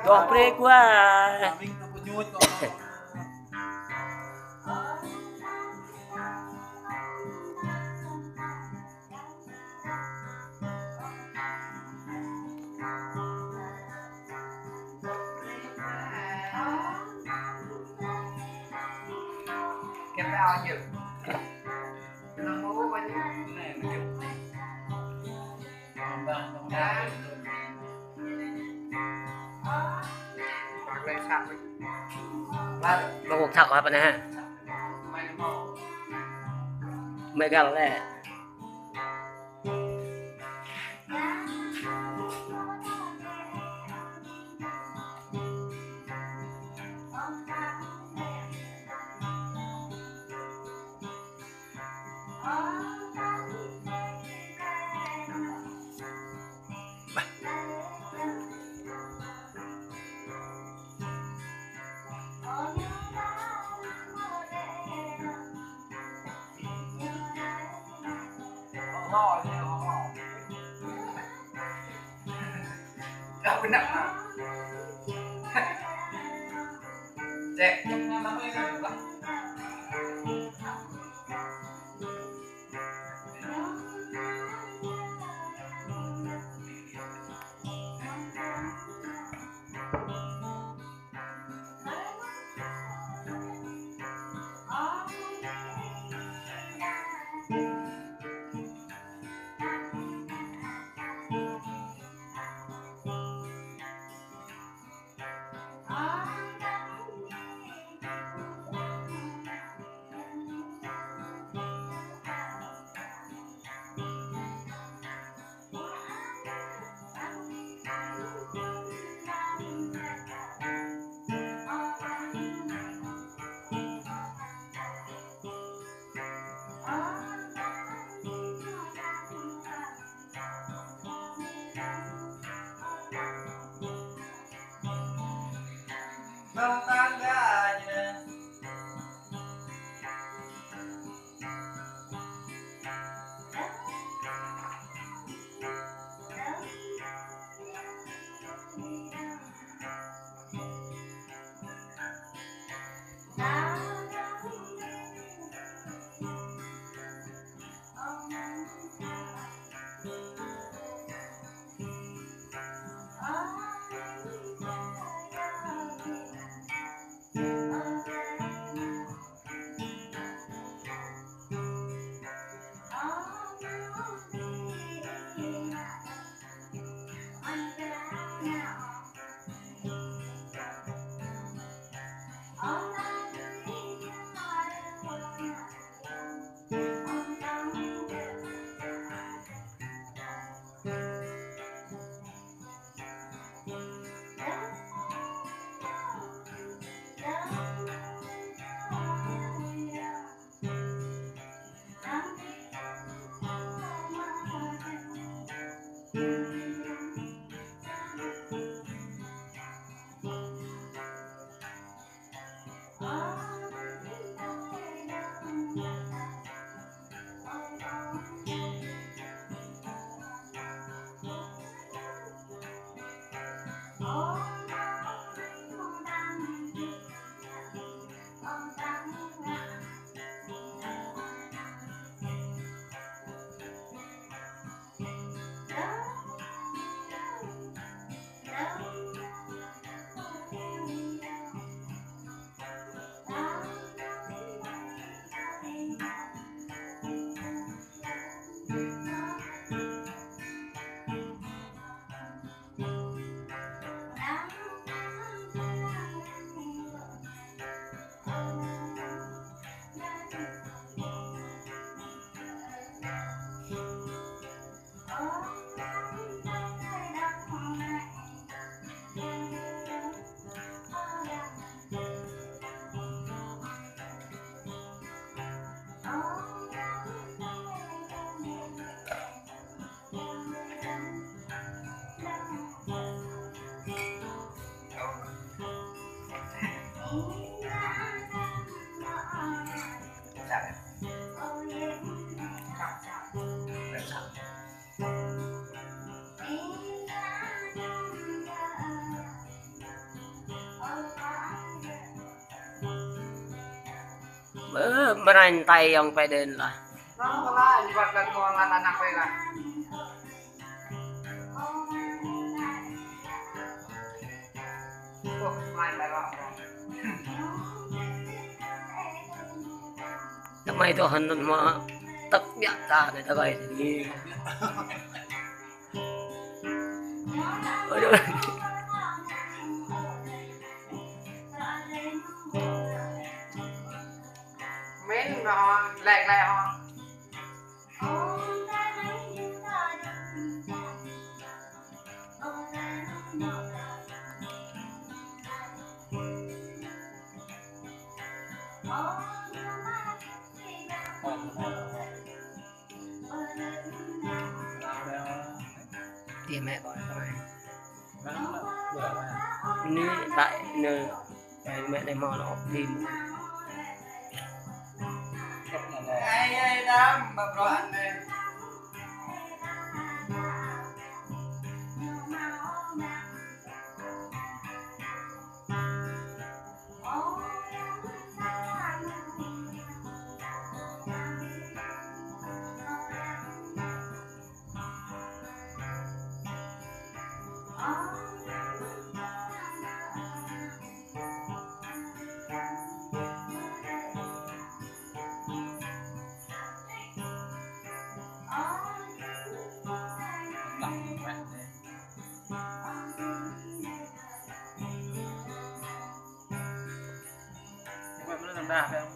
Gõ pre quá. Kẹp bao nhiêu? Nó ngủ bao nhiêu? Này nó kẹp gì? Vâng, đá. Bạc lên sạc đi. Mà cuộc thật hả nè ha? Mày gà lẹ. Ho chứ ho. Đâu có nặng nào. Dẹp nhưng nó mới được lắm. Không tan ra nhé. Beran tay yang peden lah. Nó là vật lần còn là nặng về là mai lại vào Tama ito handon mo takbiya ta na tagay ni. Aduh. mến mà họ lẹ lẹ họ Dia mẹ gọi tao này. Ini tại nơi mẹ này mò nó đi. ai đám mà loạn này Đạp phải không?